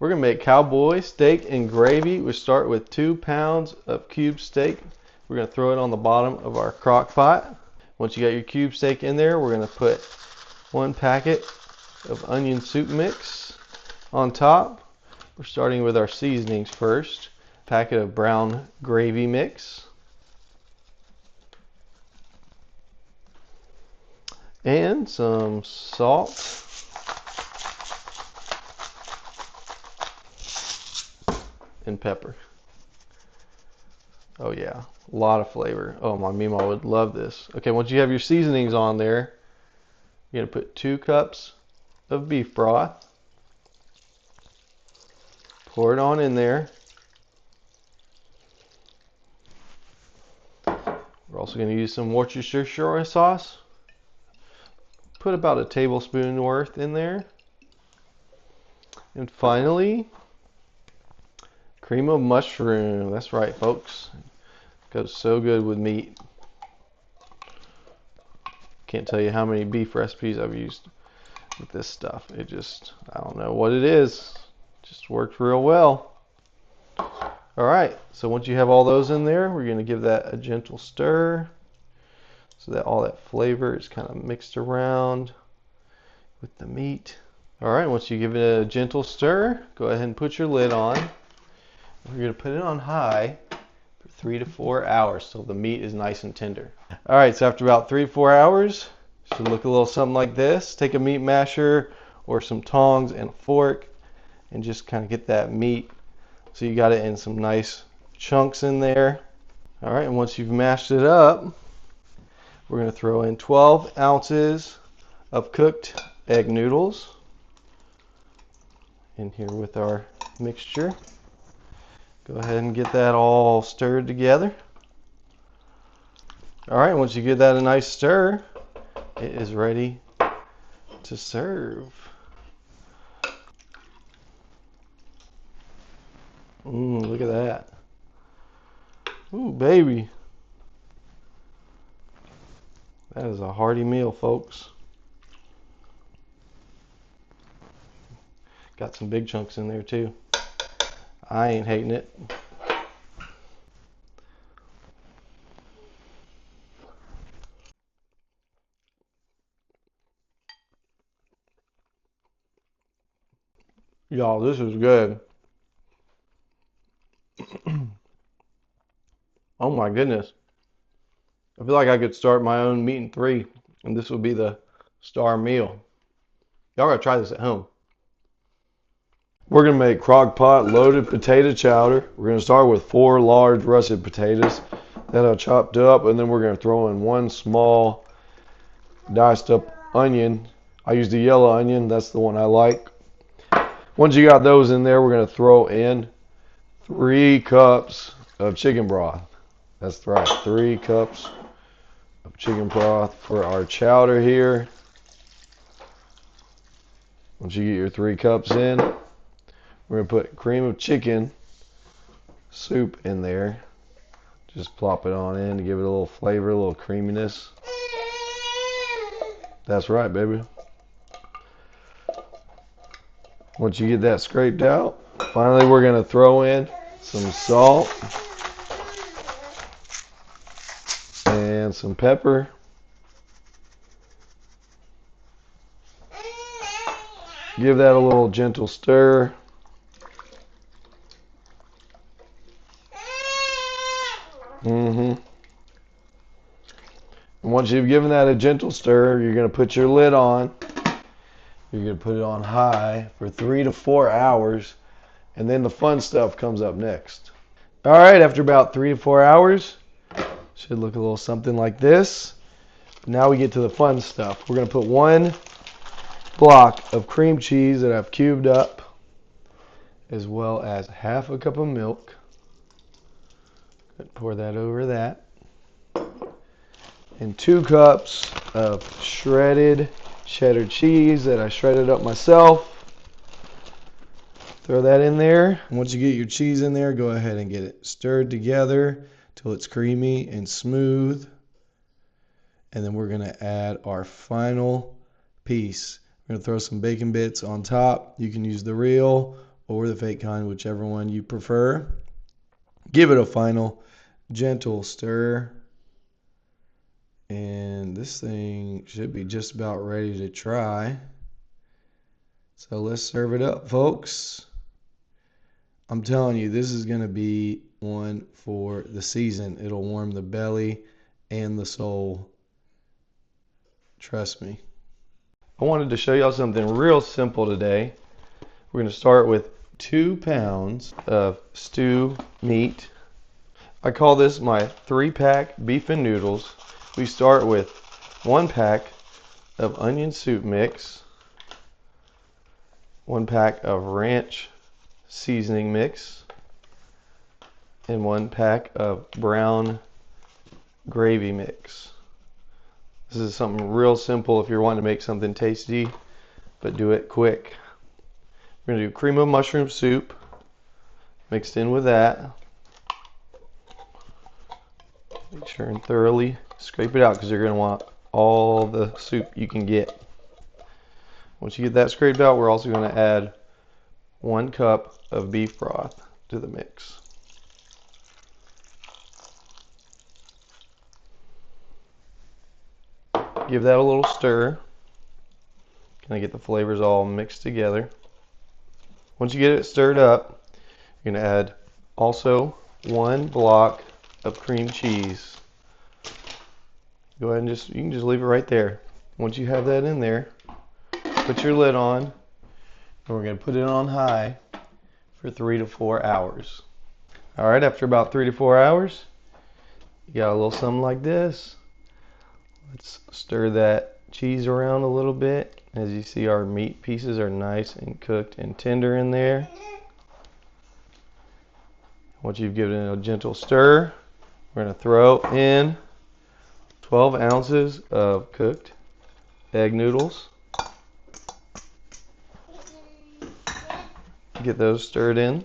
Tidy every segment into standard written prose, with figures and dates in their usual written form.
We're going to make Cowboy steak and gravy. We start with 2 pounds of cube steak. We're going to throw it on the bottom of our crock pot. Once you got your cube steak in there, we're going to put 1 packet of onion soup mix on top. We're starting with our seasonings first. Packet of brown gravy mix. And some salt. And pepper. Oh yeah, a lot of flavor. Oh, my Mima would love this. Okay, once you have your seasonings on there, you're going to put 2 cups of beef broth. Pour it on in there. We're also going to use some Worcestershire sauce. Put about a tablespoon worth in there. And finally, cream of mushroom. That's right, folks. Goes so good with meat. Can't tell you how many beef recipes I've used with this stuff. It just, I don't know what it is. Just works real well. Alright, so once you have all those in there, we're going to give that a gentle stir so that all that flavor is kind of mixed around with the meat. Alright, once you give it a gentle stir, go ahead and put your lid on. We're going to put it on high for 3 to 4 hours so the meat is nice and tender. Alright, so after about 3 to 4 hours, it should look a little something like this. Take a meat masher or some tongs and a fork and just kind of get that meat so you got it in some nice chunks in there. Alright, and once you've mashed it up, we're going to throw in 12 ounces of cooked egg noodles in here with our mixture. Go ahead and get that all stirred together. Alright, once you give that a nice stir, it is ready to serve. Look at that. Ooh, baby. That is a hearty meal, folks. Got some big chunks in there too. I ain't hating it. Y'all, this is good. Oh my goodness. I feel like I could start my own meat in 3 and this would be the star meal. Y'all gotta try this at home. We're going to make crock-pot loaded potato chowder. We're going to start with 4 large russet potatoes that I chopped up, and then we're going to throw in 1 small diced up onion. I use the yellow onion, that's the one I like. Once you got those in there, we're going to throw in 3 cups of chicken broth. That's right, 3 cups of chicken broth for our chowder here. Once you get your 3 cups in, we're going to put cream of chicken soup in there. Just plop it on in to give it a little flavor, a little creaminess. That's right, baby. Once you get that scraped out, finally we're going to throw in some salt and some pepper. Give that a little gentle stir. And once you've given that a gentle stir, you're going to put your lid on. You're going to put it on high for 3 to 4 hours, and then the fun stuff comes up next. Alright, after about 3 to 4 hours, should look a little something like this. Now we get to the fun stuff. We're going to put 1 block of cream cheese that I've cubed up, as well as half a cup of milk. Pour that over that. And 2 cups of shredded cheddar cheese that I shredded up myself. Throw that in there. And once you get your cheese in there, go ahead and get it stirred together till it's creamy and smooth. And then we're going to add our final piece. We're going to throw some bacon bits on top. You can use the real or the fake kind, whichever one you prefer. Give it a final gentle stir. And this thing should be just about ready to try. So let's serve it up, folks. I'm telling you, this is going to be one for the season. It'll warm the belly and the soul. Trust me. I wanted to show y'all something real simple today. We're going to start with 2 pounds of stew meat. I call this my 3-pack beef and noodles. We start with 1 pack of onion soup mix, 1 pack of ranch seasoning mix, and 1 pack of brown gravy mix. This is something real simple if you're wanting to make something tasty, but do it quick. We're going to do cream of mushroom soup mixed in with that. Make sure and thoroughly scrape it out because you're going to want all the soup you can get. Once you get that scraped out, we're also going to add 1 cup of beef broth to the mix. Give that a little stir. Kind of get the flavors all mixed together. Once you get it stirred up, you're going to add also 1 block of cream cheese. Go ahead and you can just leave it right there. Once you have that in there, put your lid on, and we're going to put it on high for 3 to 4 hours. All right, after about 3 to 4 hours, you got a little something like this. Let's stir that cheese around a little bit. As you see, our meat pieces are nice and cooked and tender in there. Once you've given it a gentle stir, we're going to throw in 12 ounces of cooked egg noodles. Get those stirred in.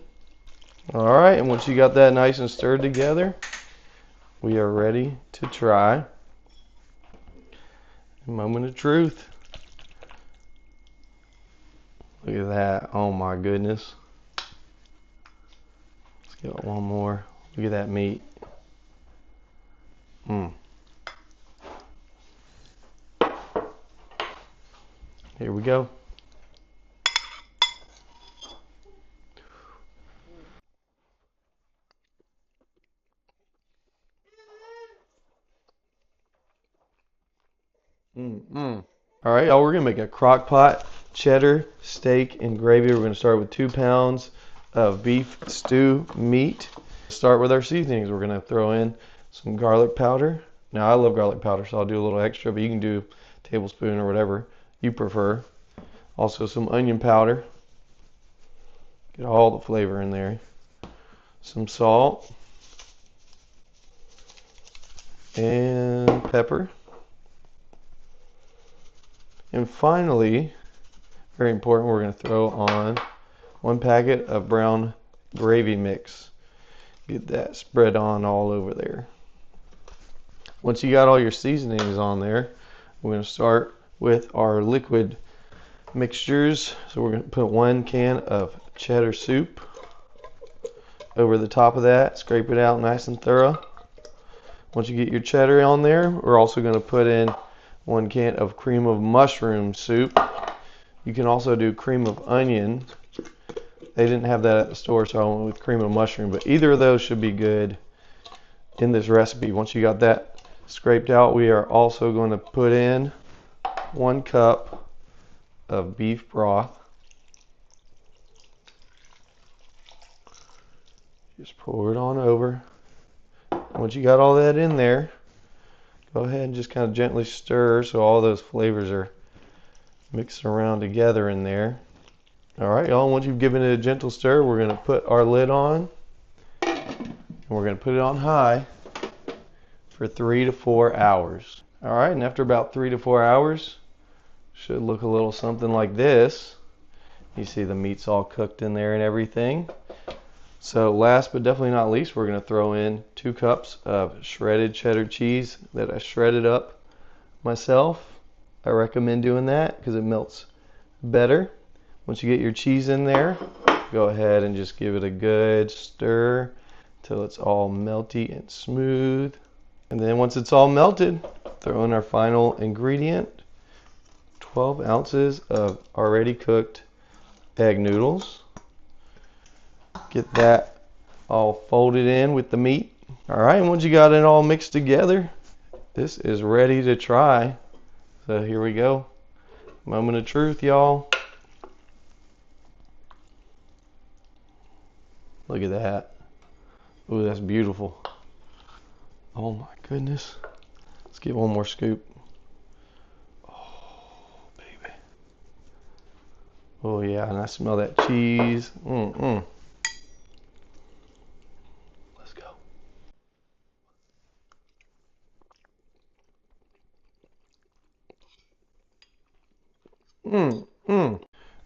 All right, and once you got that nice and stirred together, we are ready to try. Moment of truth. Look at that. Oh my goodness. Let's get one more. Look at that meat. Here we go. All right, y'all, we're gonna make a crock-pot cheddar steak and gravy. We're gonna start with 2 pounds of beef stew meat. Start with our seasonings. We're gonna throw in some garlic powder. Now I love garlic powder, so I'll do a little extra, but you can do a tablespoon or whatever you prefer. Also some onion powder. Get all the flavor in there. Some salt and pepper. And finally, very important, we're going to throw on 1 packet of brown gravy mix. Get that spread on all over there. Once you got all your seasonings on there, we're going to start with our liquid mixtures. So we're going to put 1 can of cheddar soup over the top of that. Scrape it out nice and thorough. Once you get your cheddar on there, we're also going to put in 1 can of cream of mushroom soup. You can also do cream of onion. They didn't have that at the store, so I went with cream of mushroom, but either of those should be good in this recipe. Once you got that scraped out, we are also going to put in 1 cup of beef broth. Just pour it on over. Once you got all that in there, go ahead and just kind of gently stir so all those flavors are mixed around together in there. All right, y'all, once you've given it a gentle stir, we're going to put our lid on, and we're going to put it on high for 3 to 4 hours. All right, and after about 3 to 4 hours, should look a little something like this. You see the meat's all cooked in there and everything. So last but definitely not least, we're going to throw in 2 cups of shredded cheddar cheese that I shredded up myself. I recommend doing that because it melts better. Once you get your cheese in there, go ahead and just give it a good stir till it's all melty and smooth. And then once it's all melted, throw in our final ingredient, 12 ounces of already cooked egg noodles. Get that all folded in with the meat. All right, and once you got it all mixed together, this is ready to try. So here we go. Moment of truth, y'all. Look at that. Ooh, that's beautiful. Oh my goodness. Let's get one more scoop. Oh, baby. Oh yeah, and I smell that cheese. Let's go.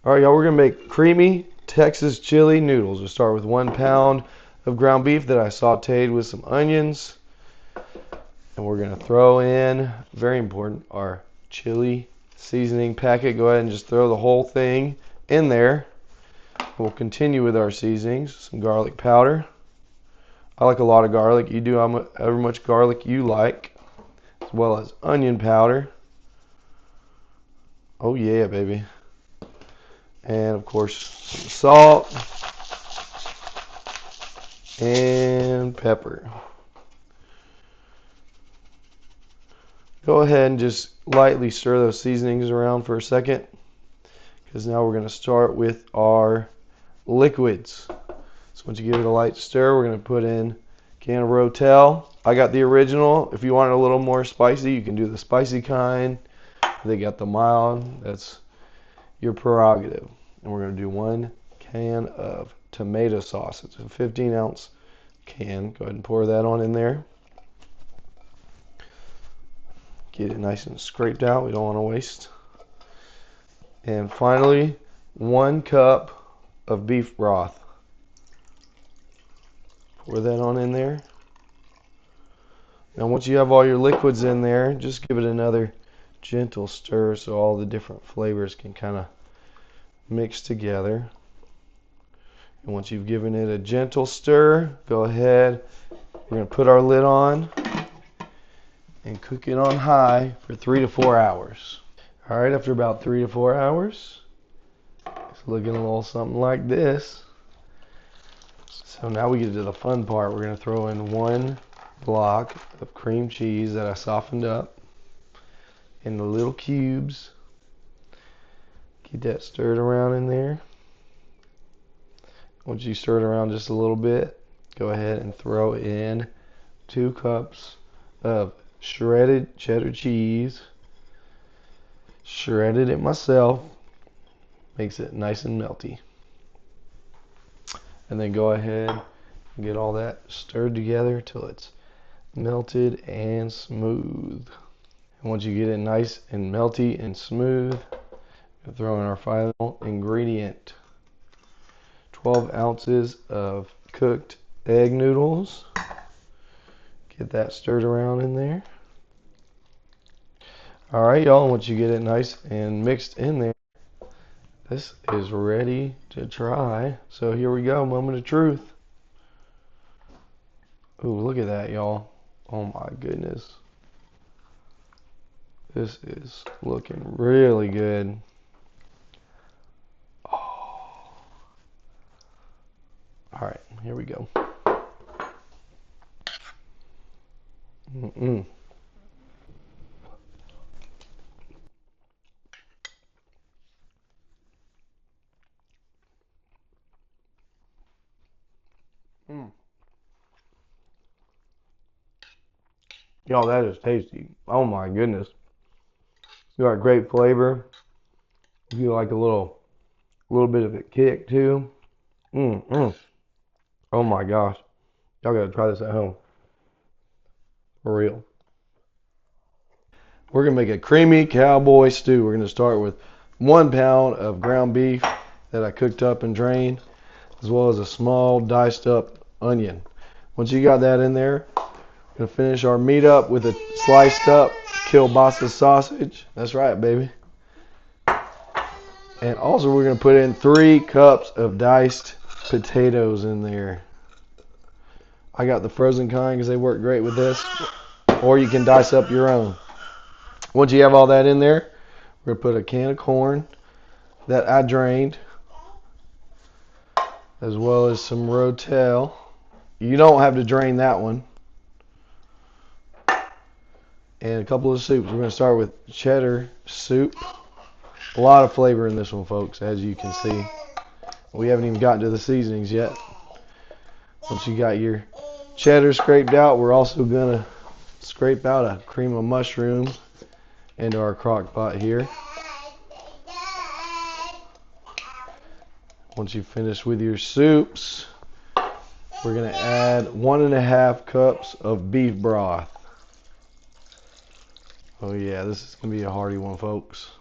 All right, y'all, we're gonna make creamy Texas chili noodles. We'll start with 1 pound of ground beef that I sauteed with some onions. And we're gonna throw in, very important, our chili seasoning packet. Go ahead and just throw the whole thing in there. We'll continue with our seasonings. Some garlic powder. I like a lot of garlic. You do however much garlic you like, as well as onion powder. Oh yeah, baby. And of course, some salt and pepper. Go ahead and just lightly stir those seasonings around for a second, because now we're going to start with our liquids. So once you give it a light stir, we're going to put in a can of Rotel. I got the original. If you want it a little more spicy, you can do the spicy kind. They got the mild. That's your prerogative. And we're going to do 1 can of tomato sauce. It's a 15-ounce can. Go ahead and pour that on in there. Get it nice and scraped out. We don't want to waste. And finally, 1 cup of beef broth. Pour that on in there. Now once you have all your liquids in there, just give it another gentle stir so all the different flavors can kind of mix together. And once you've given it a gentle stir, go ahead. We're going to put our lid on and cook it on high for 3 to 4 hours. All right, after about 3 to 4 hours, it's looking a little something like this. So now we get to the fun part. We're going to throw in 1 block of cream cheese that I softened up into little cubes. Get that stirred around in there. Once you stir it around just a little bit, go ahead and throw in 2 cups of shredded cheddar cheese. Shredded it myself. Makes it nice and melty. And then go ahead and get all that stirred together till it's melted and smooth. And once you get it nice and melty and smooth, we'll throw in our final ingredient. 12 ounces of cooked egg noodles. Get that stirred around in there. All right, y'all, once you get it nice and mixed in there, this is ready to try. So here we go, moment of truth. Ooh, look at that, y'all. Oh my goodness. This is looking really good. Oh. All right, here we go. Y'all, that is tasty. Oh my goodness. It's got great flavor. If you like a little bit of a kick too. Oh my gosh. Y'all gotta try this at home. For real. We're gonna make a creamy cowboy stew. We're gonna start with 1 pound of ground beef that I cooked up and drained, as well as a small diced up onion. Once you got that in there, we're gonna finish our meat up with a sliced up kielbasa sausage. That's right, baby. And also we're going to put in 3 cups of diced potatoes in there. I got the frozen kind because they work great with this. Or you can dice up your own. Once you have all that in there, we're going to put a can of corn that I drained, as well as some Rotel. You don't have to drain that one. And a couple of soups. We're going to start with cheddar soup. A lot of flavor in this one, folks, as you can see. We haven't even gotten to the seasonings yet. Once you got your cheddar scraped out, we're also going to scrape out a cream of mushroom into our crock pot here. Once you finish with your soups, we're going to add 1.5 cups of beef broth. Oh yeah, this is going to be a hearty one, folks.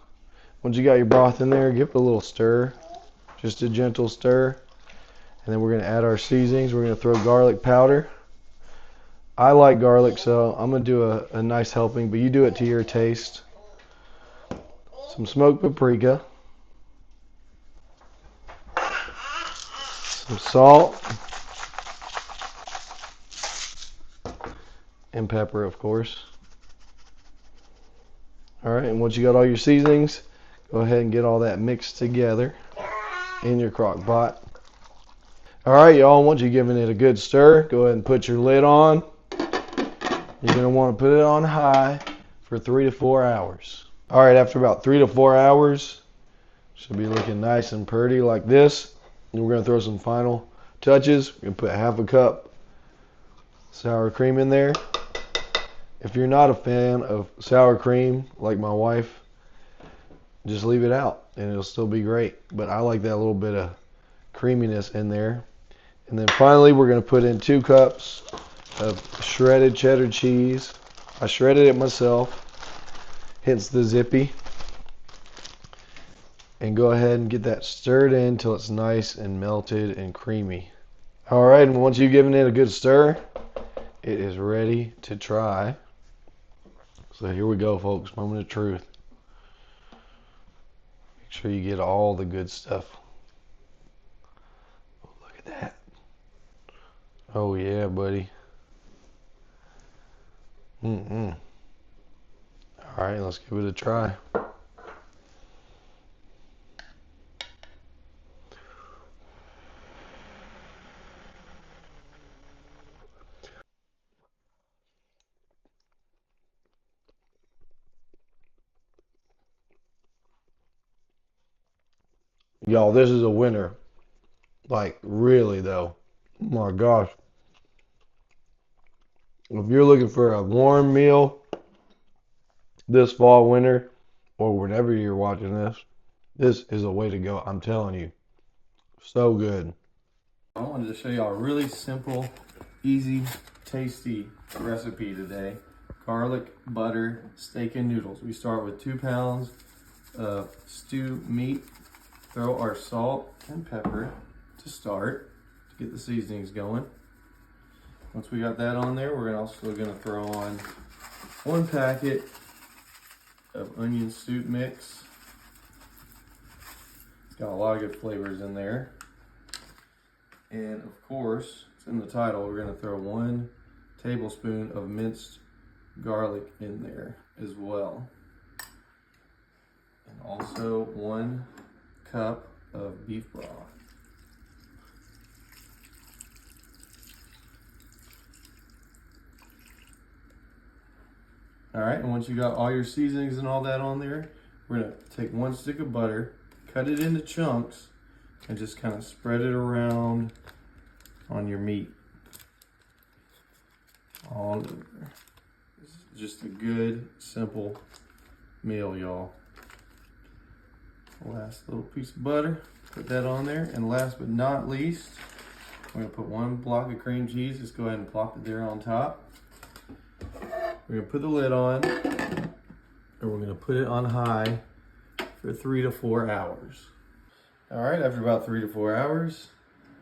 Once you got your broth in there, give it a little stir, just a gentle stir. And then we're going to add our seasonings. We're going to throw garlic powder. I like garlic, so I'm going to do a nice helping, but you do it to your taste. Some smoked paprika. Some salt. And pepper, of course. Alright, and once you got all your seasonings, go ahead and get all that mixed together in your crock pot. Alright, y'all, once you've given it a good stir, go ahead and put your lid on. You're going to want to put it on high for 3 to 4 hours. Alright, after about 3 to 4 hours, should be looking nice and pretty like this. And we're going to throw some final touches. We're going to put 1/2 cup sour cream in there. If you're not a fan of sour cream, like my wife, just leave it out and it'll still be great. But I like that little bit of creaminess in there. And then finally, we're going to put in 2 cups of shredded cheddar cheese. I shredded it myself, hence the zippy. And go ahead and get that stirred in until it's nice and melted and creamy. Alright, and once you've given it a good stir, it is ready to try. So here we go, folks. Moment of truth. Make sure you get all the good stuff. Oh, look at that. Oh yeah, buddy. Alright, let's give it a try. Y'all, this is a winner. Like, really, though. Oh my gosh. If you're looking for a warm meal this fall, winter, or whenever you're watching this, this is a way to go. I'm telling you. So good. I wanted to show you a really simple, easy, tasty recipe today. Garlic, butter, steak, and noodles. We start with 2 pounds of stewed meat. Throw our salt and pepper to start, to get the seasonings going. Once we got that on there, we're also going to throw on 1 packet of onion soup mix. It's got a lot of good flavors in there. And of course, it's in the title, we're going to throw 1 tablespoon of minced garlic in there as well. And also 1 cup of beef broth. Alright, and once you got all your seasonings and all that on there, we're going to take 1 stick of butter, cut it into chunks, and just kind of spread it around on your meat. All over. This is just a good, simple meal, y'all. Last little piece of butter, put that on there. And last but not least, we're going to put 1 block of cream cheese. Just go ahead and plop it there on top. We're going to put the lid on, and we're going to put it on high for 3 to 4 hours. Alright, after about 3 to 4 hours,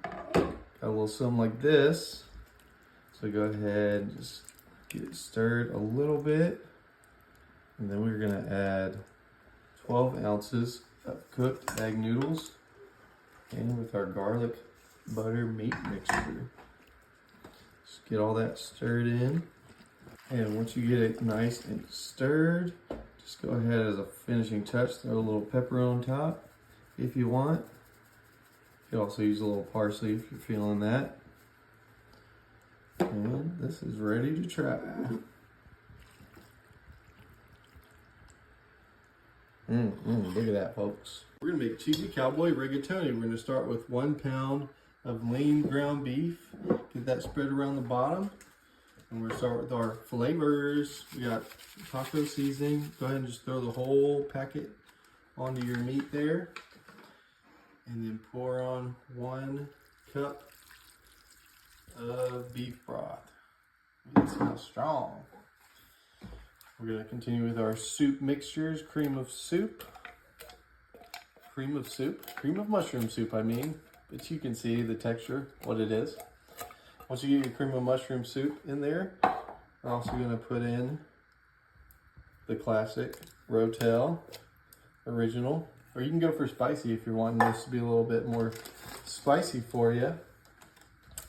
got a little something like this. So go ahead and just get it stirred a little bit. And then we're going to add 12 ounces of cooked egg noodles and with our garlic butter meat mixture. Just get all that stirred in. And once you get it nice and stirred, just go ahead as a finishing touch, throw a little pepper on top if you want. You can also use a little parsley if you're feeling that. And this is ready to try. Look at that, folks. We're gonna make cheesy cowboy rigatoni. We're gonna start with 1 pound of lean ground beef. Get that spread around the bottom. And we're gonna start with our flavors. We got taco seasoning. Go ahead and just throw the whole packet onto your meat there. And then pour on 1 cup of beef broth. It smells strong. We're going to continue with our soup mixtures. Cream of mushroom soup, I mean. But you can see the texture, what it is. Once you get your cream of mushroom soup in there, we're also going to put in the classic Rotel original. Or you can go for spicy if you're wanting this to be a little bit more spicy for you.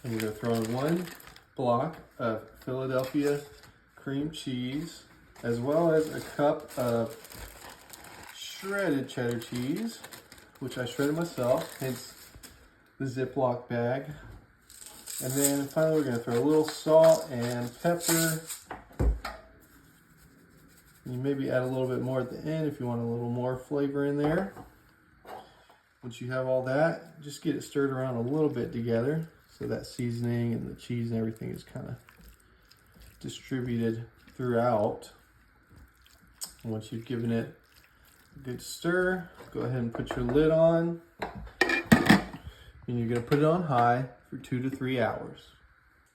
And you're going to throw in 1 block of Philadelphia cream cheese, as well as a cup of shredded cheddar cheese, which I shredded myself, hence the Ziploc bag. And then finally we're going to throw a little salt and pepper. You maybe add a little bit more at the end if you want a little more flavor in there. Once you have all that, just get it stirred around a little bit together so that seasoning and the cheese and everything is kind of distributed throughout. And once you've given it a good stir, go ahead and put your lid on. And you're going to put it on high for 2 to 3 hours.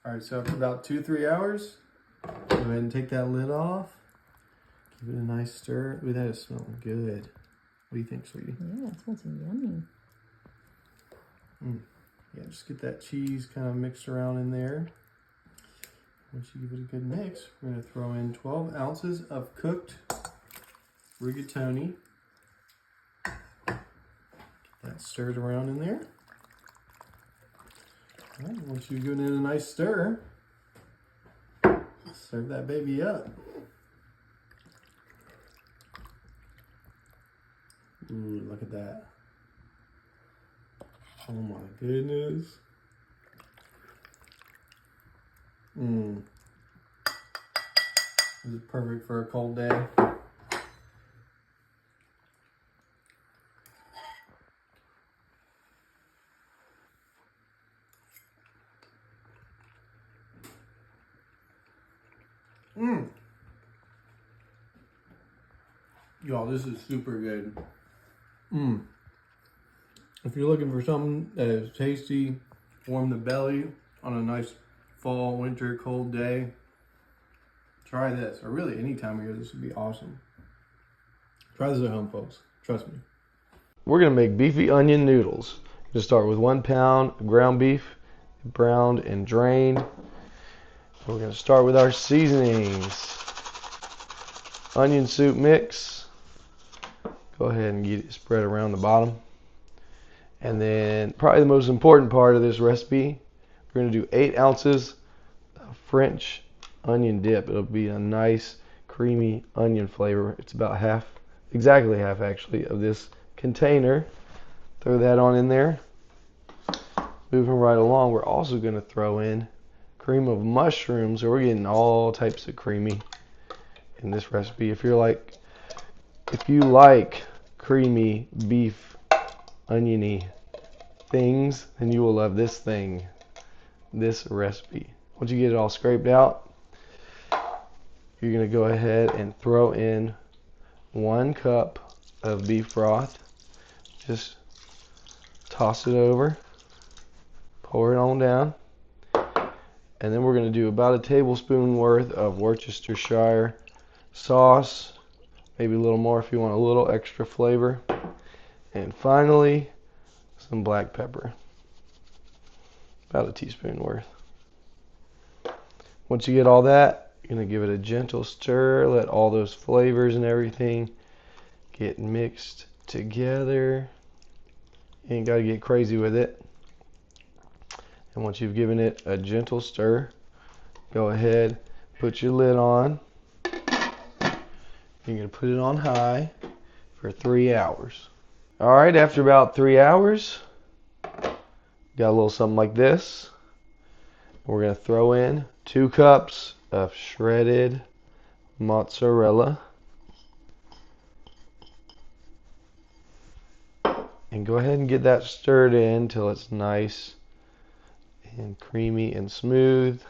All right, so after about 2 to 3 hours, go ahead and take that lid off. Give it a nice stir. Ooh, that is smelling good. What do you think, sweetie? Yeah, it smells yummy. Yeah, just get that cheese kind of mixed around in there. Once you give it a good mix, we're going to throw in 12 ounces of cooked rigatoni. Get that stirred around in there. All right, once you've given it a nice stir, serve that baby up. Ooh, look at that. Oh my goodness. This is perfect for a cold day. Y'all, this is super good. If you're looking for something that is tasty, warm the belly on a nice fall, winter, cold day, try this. Or really any time of year, this would be awesome. Try this at home, folks. Trust me. We're going to make beefy onion noodles. We're going to start with 1 pound of ground beef, browned and drained. We're going to start with our seasonings. Onion soup mix. Go ahead and get it spread around the bottom. And then probably the most important part of this recipe, we're going to do 8 ounces of French onion dip. It'll be a nice creamy onion flavor. It's about half, exactly half actually, of this container. Throw that on in there. Moving right along, we're also going to throw in cream of mushrooms. So we're getting all types of creamy in this recipe. If you like creamy beef oniony things, then you will love this recipe. Once you get it all scraped out, you're going to go ahead and throw in 1 cup of beef broth. Just toss it over, pour it on down, and then we're going to do about a tablespoon worth of Worcestershire sauce, maybe a little more if you want a little extra flavor. And finally, some black pepper, about a teaspoon worth. Once you get all that, you're going to give it a gentle stir, let all those flavors and everything get mixed together. You ain't got to get crazy with it. And once you've given it a gentle stir, go ahead, put your lid on. You're going to put it on high for 3 hours. All right, after about 3 hours, got a little something like this. We're going to throw in 2 cups of shredded mozzarella. And go ahead and get that stirred in until it's nice and creamy and smooth.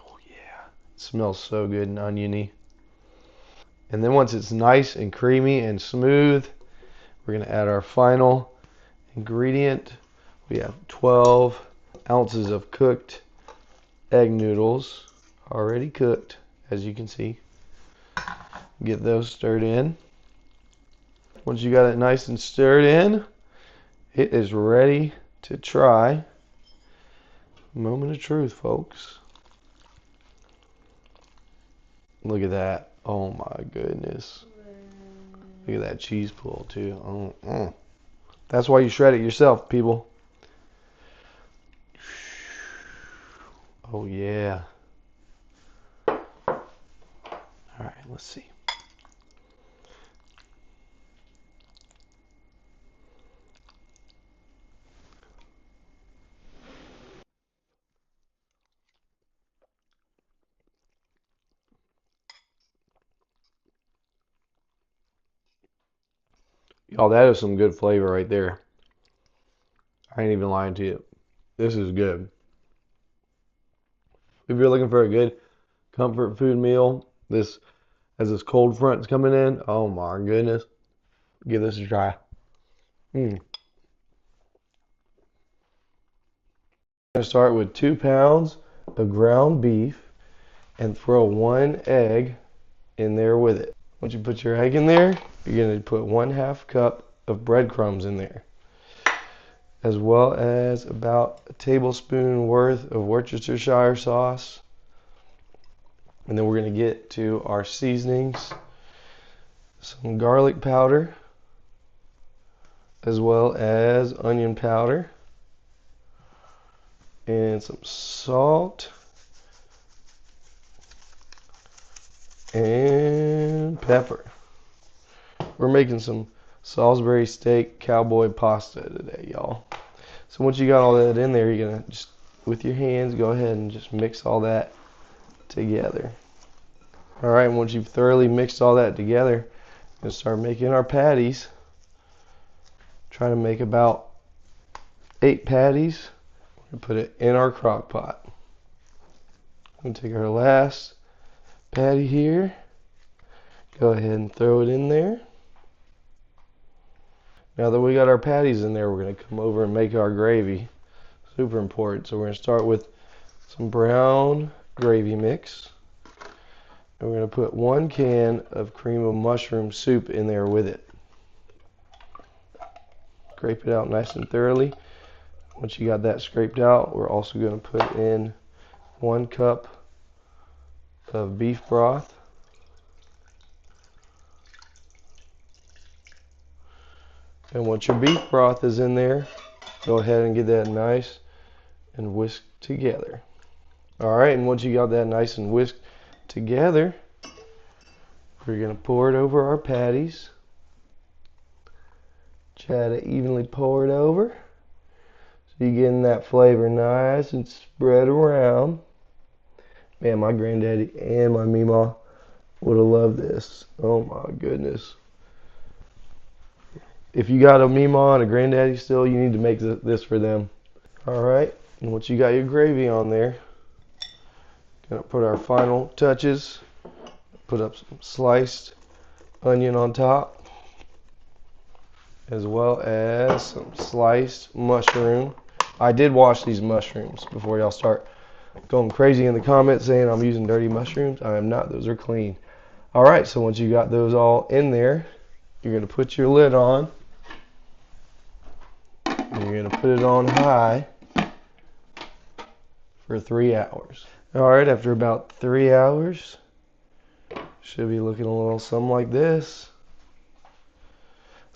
Oh yeah, it smells so good and oniony. And then once it's nice and creamy and smooth, we're going to add our final ingredient. We have 12 ounces of cooked egg noodles, already cooked, as you can see. Get those stirred in. Once you got it nice and stirred in, it is ready to try. Moment of truth, folks. Look at that. Oh my goodness. Look at that cheese pull too. That's why you shred it yourself, people. Oh yeah. Alright, let's see. Y'all, that is some good flavor right there. I ain't even lying to you. This is good. If you're looking for a good comfort food meal, this as this cold front is coming in, oh my goodness. Give this a try. I'm going to start with 2 pounds of ground beef and throw 1 egg in there with it. Once you put your egg in there, you're going to put 1/2 cup of breadcrumbs in there, as well as about a tablespoon worth of Worcestershire sauce. And then we're going to get to our seasonings, some garlic powder, as well as onion powder, and some salt, and pepper. We're making some Salisbury steak cowboy pasta today, y'all. So once you got all that in there, you're going to just, with your hands, go ahead and just mix all that together. All right, once you've thoroughly mixed all that together, we're going to start making our patties. Try to make about 8 patties. We're going to put it in our crock pot. We're going to take our last patty here. Go ahead and throw it in there. Now that we got our patties in there, we're going to come over and make our gravy. Super important. So we're going to start with some brown gravy mix. And we're going to put 1 can of cream of mushroom soup in there with it. Scrape it out nice and thoroughly. Once you got that scraped out, we're also going to put in 1 cup of beef broth. And once your beef broth is in there, go ahead and get that nice and whisked together. Alright, and once you got that nice and whisked together, we're going to pour it over our patties. Try to evenly pour it over, so you're getting that flavor nice and spread around. Man, my granddaddy and my meemaw would have loved this. Oh my goodness. If you got a meemaw and a granddaddy still, you need to make this for them. Alright, and once you got your gravy on there, gonna put our final touches. Put up some sliced onion on top, as well as some sliced mushroom. I did wash these mushrooms before y'all start going crazy in the comments saying I'm using dirty mushrooms. I am not. Those are clean. Alright, so once you got those all in there, you're going to put your lid on. And you're going to put it on high for 3 hours. Alright, after about 3 hours, should be looking a little something like this.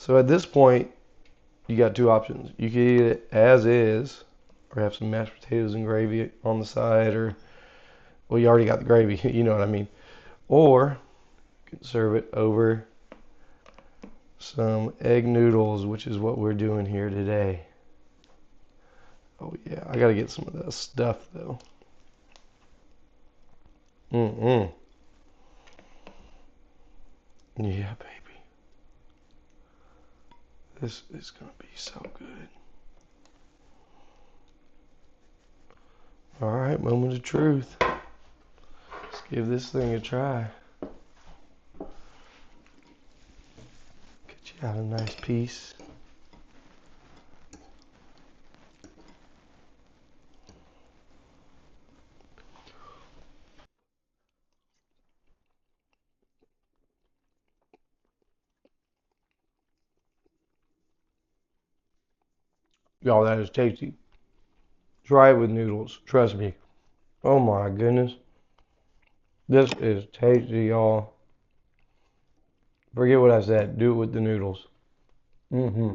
So at this point, you got two options. You can eat it as is, or have some mashed potatoes and gravy on the side, or, well, you already got the gravy, you know what I mean. Or you can serve it over some egg noodles, which is what we're doing here today. Oh yeah, I gotta get some of that stuff though. Mm-mm. Yeah, baby. This is gonna be so good. All right, moment of truth. Let's give this thing a try. Get you out a nice piece. Y'all, that is tasty. Try it with noodles. Trust me. Oh my goodness. This is tasty, y'all. Forget what I said. Do it with the noodles. Mm-hmm.